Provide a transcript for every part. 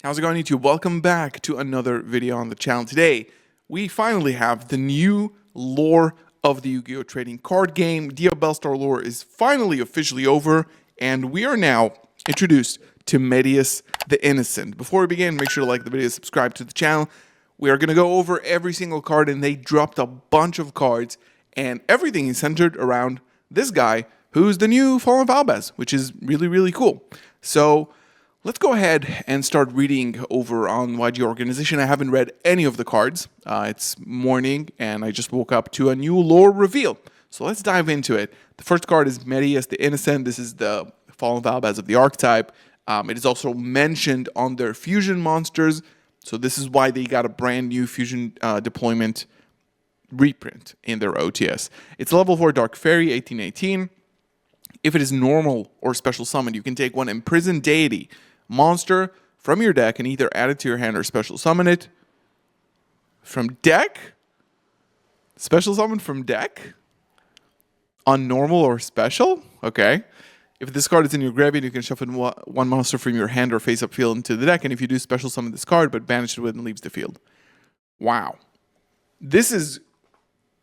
How's it going, YouTube? Welcome back to another video on the channel. Today, we finally have the new lore of the Yu-Gi-Oh! Trading card game. Diabellstar lore is finally officially over, and we are now introduced to Medius the Innocent. Before we begin, make sure to like the video, subscribe to the channel. We are going to go over every single card, and they dropped a bunch of cards, and everything is centered around this guy, who's the new Fallen Valbaz, which is really, really cool. So let's go ahead and start reading over on YG Organization. I haven't read any of the cards. It's morning, and I just woke up to a new lore reveal. So let's dive into it. The first card is Medius the Innocent. This is the Fallen Valbaz of the Archetype. It is also mentioned on their fusion monsters. So this is why they got a brand new fusion deployment reprint in their OTS. It's level 4 Dark Fairy, 1818. If it is normal or special summon, you can take one imprisoned deity monster from your deck and either add it to your hand or special summon it from deck. Special summon from deck on normal or special. Okay. If this card is in your graveyard, you can shuffle one monster from your hand or face-up field into the deck, and if you do, special summon this card, but banish it when it leaves the field. Wow. This is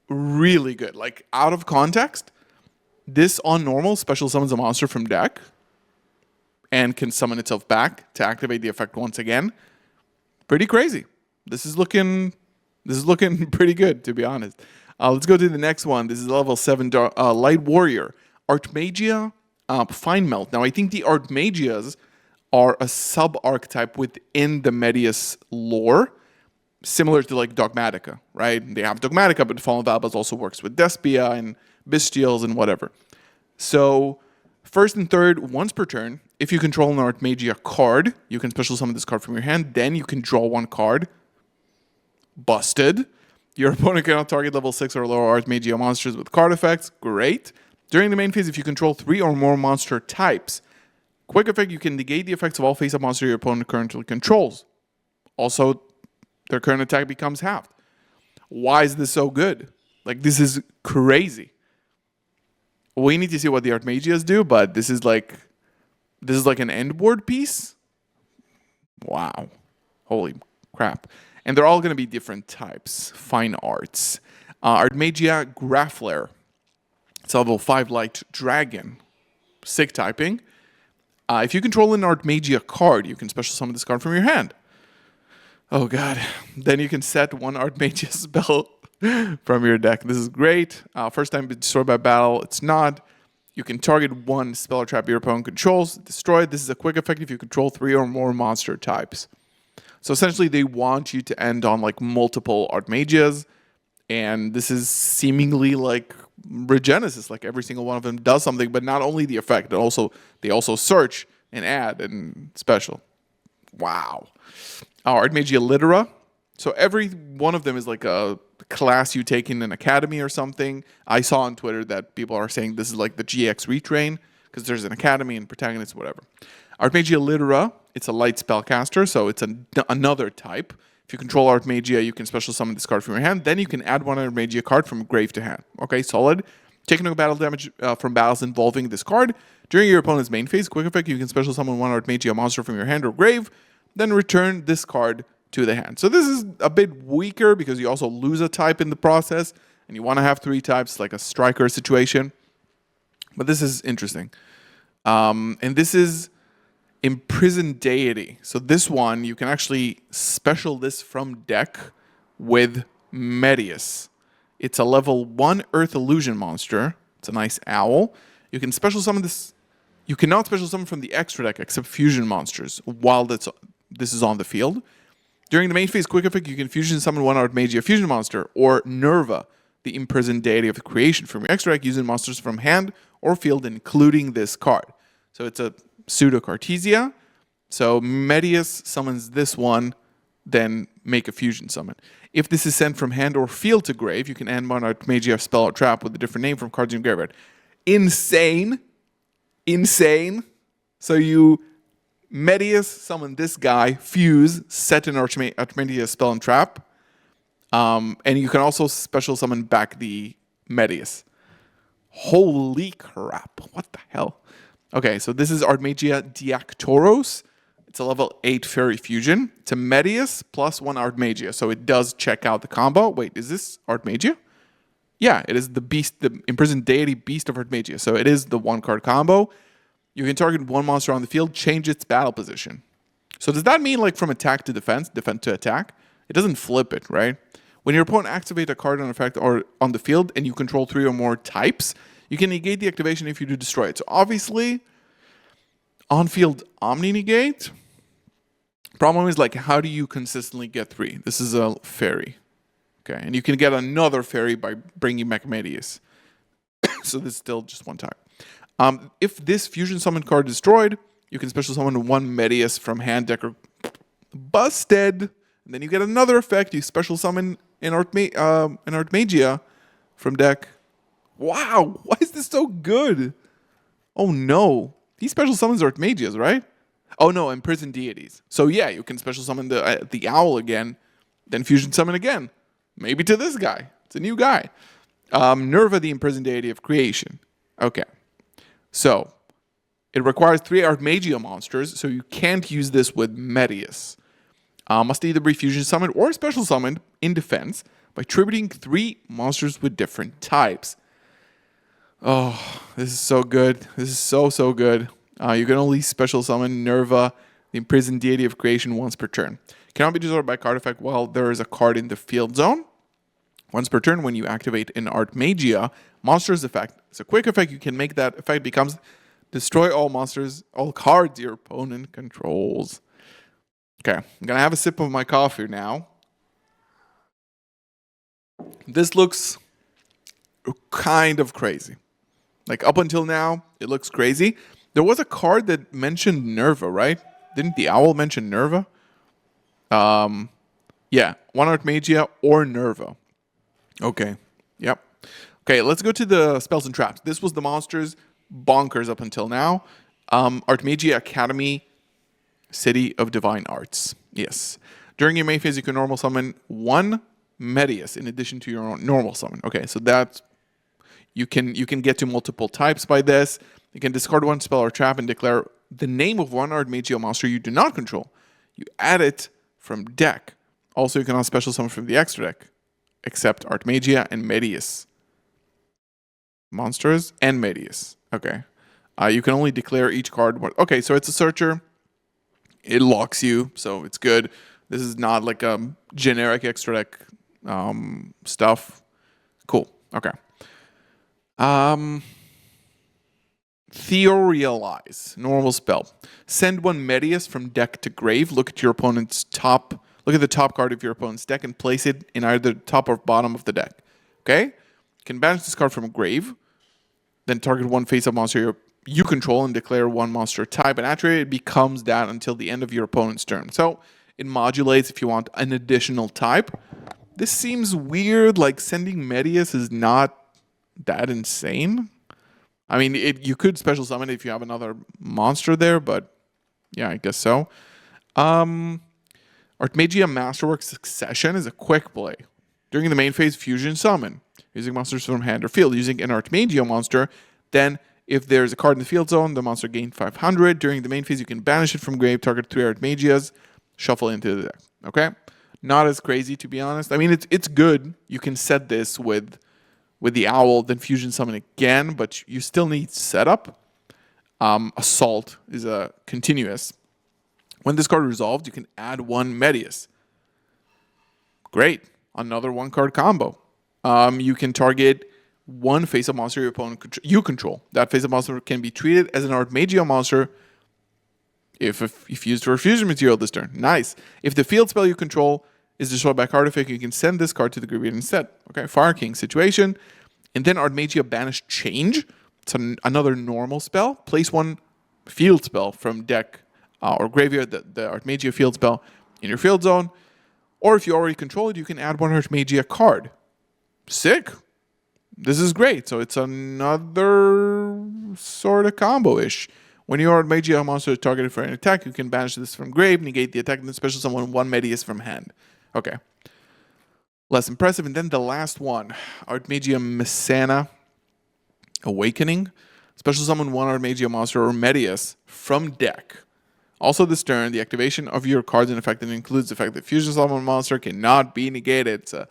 really good. Like, out of context, this on normal special summons a monster from deck and can summon itself back to activate the effect once again. Pretty crazy. This is looking pretty good, to be honest. Let's go to the next one. This is level 7 Light Warrior. Archmagia Fine Melt. Now, I think the Archmagias are a sub-archetype within the Medius lore, similar to like Dogmatica, right? They have Dogmatica, but Fallen Valbaz also works with Despia and Bestials and whatever. So, first and third, once per turn, if you control an Archmagia card, you can special summon this card from your hand. Then you can draw one card. Busted. Your opponent cannot target level 6 or lower Archmagia monsters with card effects. Great. During the main phase, if you control 3 or more monster types, quick effect, you can negate the effects of all face-up monsters your opponent currently controls. Also, their current attack becomes halved. Why is this so good? Like, this is crazy. We need to see what the Archmagias do, but this is like an end board piece. Wow. Holy crap. And they're all going to be different types. Fine arts. Archmagia Graffler. It's level 5 Light Dragon. Sick typing. If you control an Archmagia card, you can special summon this card from your hand. Oh god. Then you can set one Archmagia spell from your deck. This is great. First time destroyed by battle, it's not. You can target one spell or trap your opponent controls, destroy it. This is a quick effect if you control 3 or more monster types. So essentially, they want you to end on like multiple Archmagias, and this is seemingly like Regenesis. Like every single one of them does something, but not only the effect, they also search and add and special. Wow. Archmagia Litera. So every one of them is like a class you take in an academy or something. I saw on Twitter that people are saying this is like the GX retrain because there's an academy and protagonist, whatever. Archmagia Litera, it's a light spellcaster, so it's another type. If you control Archmagia, you can special summon this card from your hand. Then you can add one Archmagia card from grave to hand. Okay, solid. Take no battle damage from battles involving this card. During your opponent's main phase, quick effect, you can special summon one Archmagia monster from your hand or grave. Then return this card to the hand. So this is a bit weaker because you also lose a type in the process, and you want to have 3 types, like a striker situation. But this is interesting. And this is Imprisoned Deity. So this one, you can actually special this from deck with Medius. It's a level 1 Earth Illusion monster. It's a nice owl. You can special summon this. You cannot special summon from the extra deck except fusion monsters while this is on the field. During the main phase quick effect, you can fusion summon one Archmagia fusion monster or Nerva, the imprisoned deity of creation, from your extra deck using monsters from hand or field, including this card. So it's a pseudo Cartesia. So Medius summons this one, then make a fusion summon. If this is sent from hand or field to grave, you can add one Archmagia spell or trap with a different name from cards in your graveyard. Insane. Insane. So you Medius summon this guy, fuse, set an Archmagia spell and trap, and you can also special summon back the Medius. Holy crap. What the hell? Okay, so this is Archmagia Diactoros. It's a level 8 Fairy Fusion. It's a Medius plus 1 Artmagia. So it does check out the combo. Wait, is this Artmagia? Yeah, it is the Beast, the Imprisoned Deity Beast of Artmagia. So it is the 1-card combo. You can target one monster on the field, change its battle position. So does that mean like from attack to defense, defense to attack? It doesn't flip it, right? When your opponent activates a card on effect or on the field and you control 3 or more types, you can negate the activation if you do destroy it. So obviously, on-field Omni-Negate. Problem is like, how do you consistently get 3? This is a fairy. Okay, and you can get another fairy by bringing back Medius. So this is still just one type. If this fusion summon card is destroyed, you can special summon 1 Medius from hand, deck, or busted. And then you get another effect. You special summon an Artmagia from deck. Wow, why is this so good? Oh no, he special summons Artmagias, right? Oh no, Imprisoned Deities. So yeah, you can special summon the owl again, then fusion summon again. Maybe to this guy. It's a new guy. Nerva, the Imprisoned Deity of Creation. Okay. So, it requires 3 Artmagia monsters, so you can't use this with Medius. Must either be fusion summoned or special summoned in defense by tributing 3 monsters with different types. Oh, this is so good. This is so good. You can only special summon Nerva, the Imprisoned Deity of Creation, once per turn. Cannot be destroyed by card effect while there is a card in the field zone. Once per turn, when you activate an Artmagia monster's effect, it's a quick effect. You can make that effect becomes destroy all monsters, all cards your opponent controls. Okay, I'm gonna have a sip of my coffee now. This looks kind of crazy. Like up until now, it looks crazy. There was a card that mentioned Nerva, right? Didn't the owl mention Nerva? Yeah, 1 Artmagia or Nerva. Okay, yep. Okay, let's go to the spells and traps. This was the monsters bonkers up until now. Artmagia Academy, City of Divine Arts. Yes. During your main phase, you can normal summon 1 Medius in addition to your normal summon. Okay, so that's you can get to multiple types by this. You can discard 1 spell or trap and declare the name of 1 Artmagia monster you do not control. You add it from deck. Also, you cannot special summon from the extra deck, except Artmagia and Medius. Monsters and Medius. Okay. You can only declare each card. Okay, so it's a searcher. It locks you, so it's good. This is not like a generic extra deck stuff. Cool. Okay. Theorialize. Normal spell. Send 1 Medius from deck to grave. Look at the top card of your opponent's deck and place it in either the top or bottom of the deck. Okay? You can banish this card from a grave. Then target 1 face-up monster you control and declare 1 monster type and attribute. It becomes that until the end of your opponent's turn. So it modulates if you want an additional type. This seems weird. Like sending Medius is not that insane. I mean, you could special summon if you have another monster there, but yeah, I guess so. Artmagia Masterwork Succession is a quick play. During the main phase, fusion summon. Using monsters from hand or field. Using an Artmagia monster, then if there's a card in the field zone, the monster gains 500. During the main phase, you can banish it from grave, target 3 Artmagias, shuffle into the deck. Okay? Not as crazy, to be honest. I mean, it's good. You can set this with the owl, then fusion summon again, but you still need setup. Assault is a continuous. When this card resolved, you can add 1 Medius. Great. Another 1-card combo. You can target 1 face-up monster your opponent you control. That face-up monster can be treated as an Artmagia monster if used for fusion material this turn. Nice. If the field spell you control is destroyed by card effect, you can send this card to the graveyard instead. Okay, Fire King situation. And then Artmagia Banish Change. It's another normal spell. Place 1 field spell from deck or graveyard, the Artmagia field spell in your field zone. Or if you already control it, you can add 1 Artmagia card. Sick. This is great. So it's another sort of combo-ish. When your Artmagia monster is targeted for an attack, you can banish this from grave, negate the attack, and then special summon 1 Medius from hand. Okay. Less impressive. And then the last one, Artmagia Messana Awakening. Special summon 1 Artmagia monster or Medius from deck. Also this turn, the activation of your cards in effect that includes the fact that fusion summon monster cannot be negated. It's a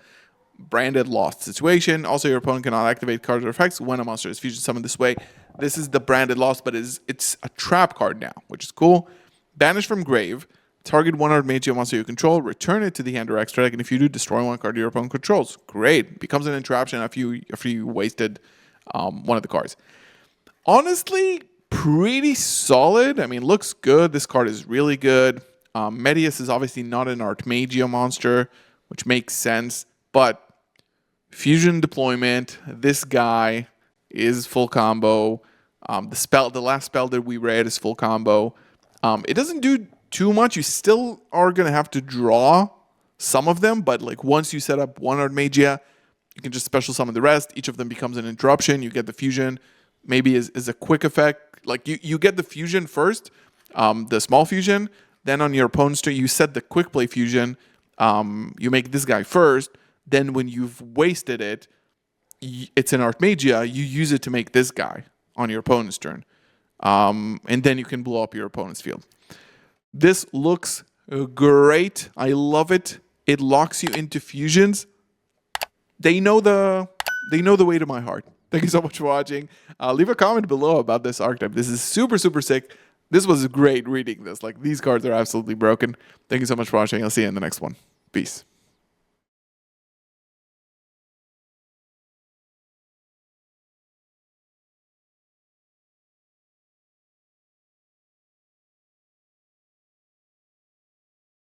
branded lost situation. Also, your opponent cannot activate cards or effects when a monster is fusion summoned this way. This is the branded lost, but it's a trap card now, which is cool. Banish from grave. Target one Archetype monster you control, return it to the hand or extra deck, and if you do, destroy one card your opponent controls. Great. Becomes an interruption after you wasted one of the cards. Honestly, pretty solid. I mean, looks good. This card is really good. Medius is obviously not an Archetype monster, which makes sense, but fusion deployment, this guy is full combo. The last spell that we read is full combo. It doesn't do too much. You still are going to have to draw some of them, but like once you set up one Archetype, you can just special summon the rest. Each of them becomes an interruption. You get the fusion, maybe is a quick effect. Like you get the fusion first, the small fusion, then on your opponent's turn, you set the quick play fusion. You make this guy first, then when you've wasted it, it's an Archetype, you use it to make this guy on your opponent's turn. And then you can blow up your opponent's field. This looks great. I love it. It locks you into fusions. They know the way to my heart. Thank you so much for watching. Leave a comment below about this archetype. This is super, super sick. This was great reading this. Like, these cards are absolutely broken. Thank you so much for watching. I'll see you in the next one. Peace.